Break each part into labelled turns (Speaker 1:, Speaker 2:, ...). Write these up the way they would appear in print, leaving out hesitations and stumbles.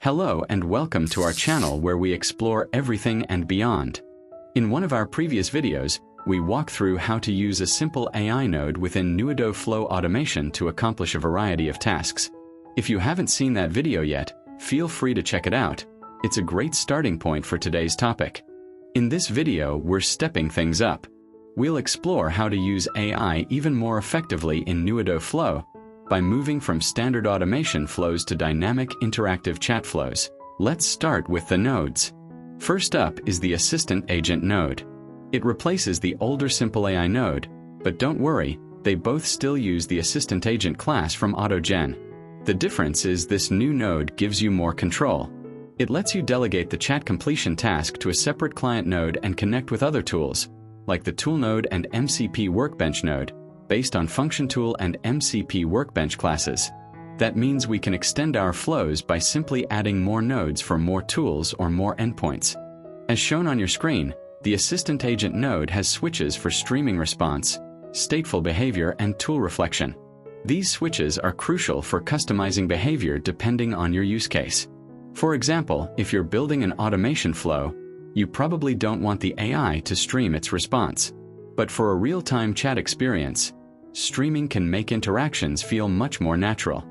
Speaker 1: Hello and welcome to our channel where we explore everything and beyond. In one of our previous videos, we walk through how to use a simple AI node within Nuido Flow automation to accomplish a variety of tasks. If you haven't seen that video yet, feel free to check it out. It's a great starting point for today's topic. In this video, we're stepping things up. We'll explore how to use AI even more effectively in Nuido Flow by moving from standard automation flows to dynamic interactive chat flows. Let's start with the nodes. First up is the Assistant Agent node. It replaces the older Simple AI node, but don't worry, they both still use the Assistant Agent class from Autogen. The difference is this new node gives you more control. It lets you delegate the chat completion task to a separate client node and connect with other tools, like the Tool node and MCP Workbench node, based on Function Tool and MCP Workbench classes. That means we can extend our flows by simply adding more nodes for more tools or more endpoints. As shown on your screen, the Assistant Agent node has switches for streaming response, stateful behavior, and tool reflection. These switches are crucial for customizing behavior depending on your use case. For example, if you're building an automation flow, you probably don't want the AI to stream its response. But for a real-time chat experience, streaming can make interactions feel much more natural.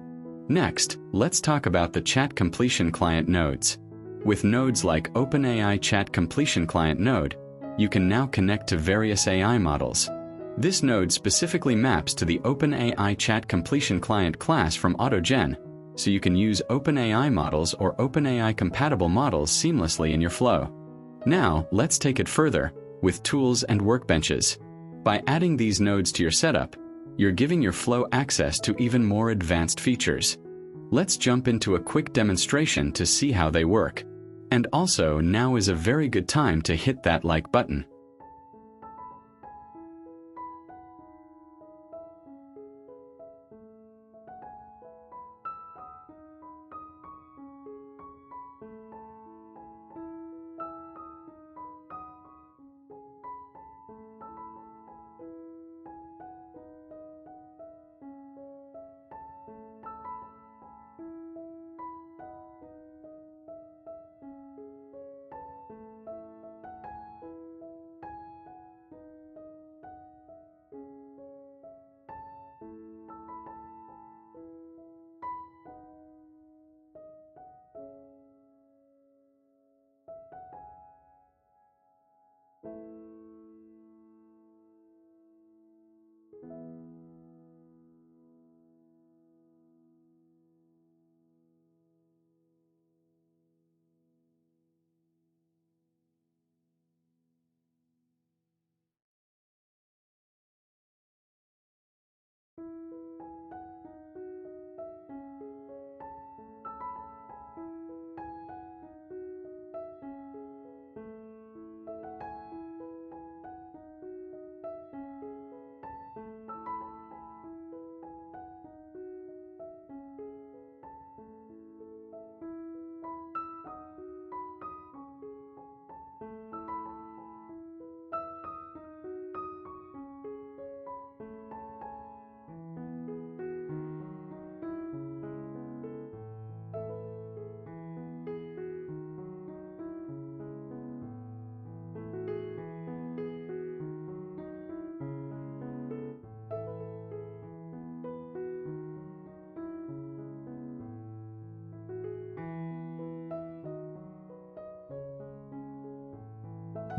Speaker 1: Next, let's talk about the Chat Completion Client nodes. With nodes like OpenAI Chat Completion Client node, you can now connect to various AI models. This node specifically maps to the OpenAI Chat Completion Client class from Autogen, so you can use OpenAI models or OpenAI compatible models seamlessly in your flow. Now, let's take it further with tools and workbenches. By adding these nodes to your setup, you're giving your flow access to even more advanced features. Let's jump into a quick demonstration to see how they work. And also, now is a very good time to hit that like button.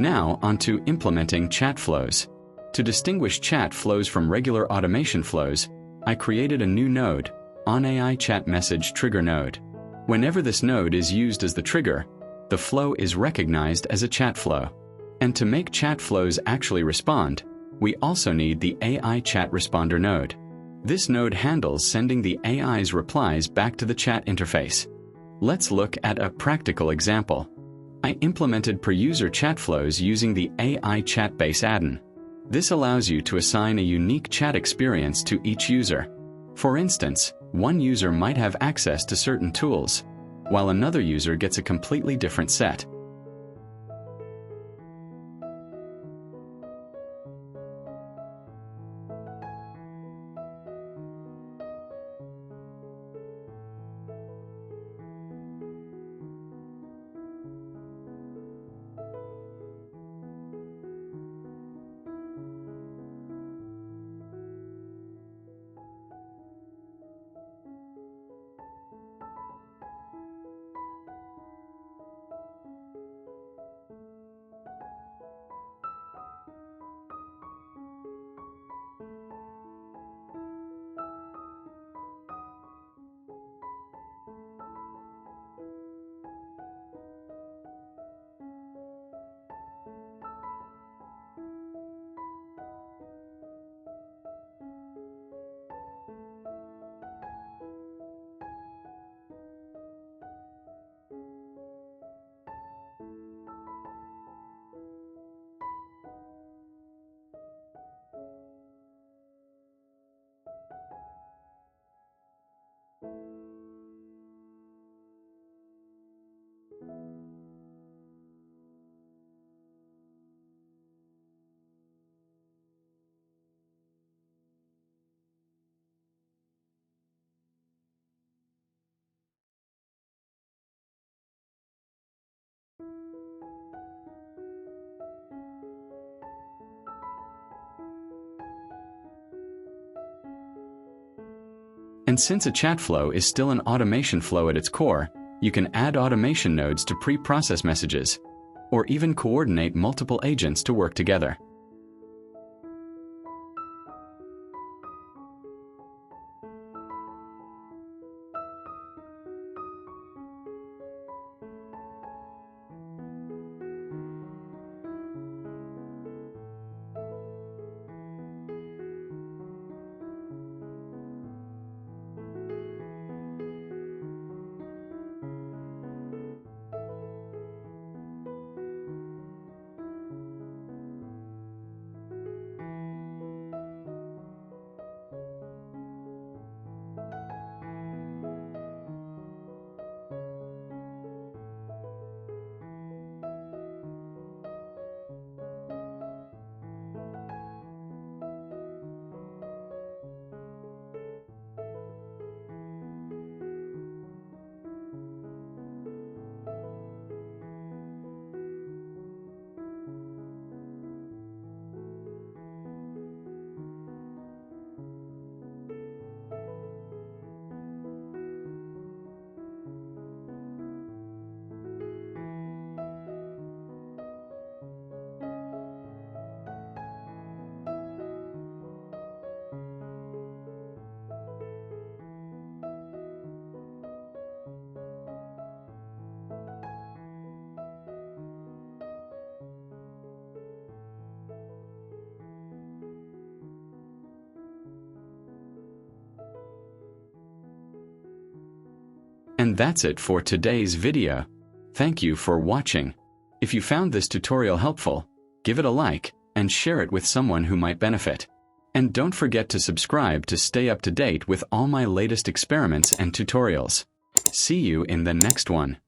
Speaker 1: Now, onto implementing chat flows. To distinguish chat flows from regular automation flows, I created a new node, OnAI Chat Message Trigger node. Whenever this node is used as the trigger, the flow is recognized as a chat flow. And to make chat flows actually respond, we also need the AI Chat Responder node. This node handles sending the AI's replies back to the chat interface. Let's look at a practical example. I implemented per-user chat flows using the AI Chat Base add-in. This allows you to assign a unique chat experience to each user. For instance, one user might have access to certain tools, while another user gets a completely different set. And since a chat flow is still an automation flow at its core, you can add automation nodes to pre-process messages, or even coordinate multiple agents to work together. And that's it for today's video. Thank you for watching. If you found this tutorial helpful, give it a like and share it with someone who might benefit. And don't forget to subscribe to stay up to date with all my latest experiments and tutorials. See you in the next one.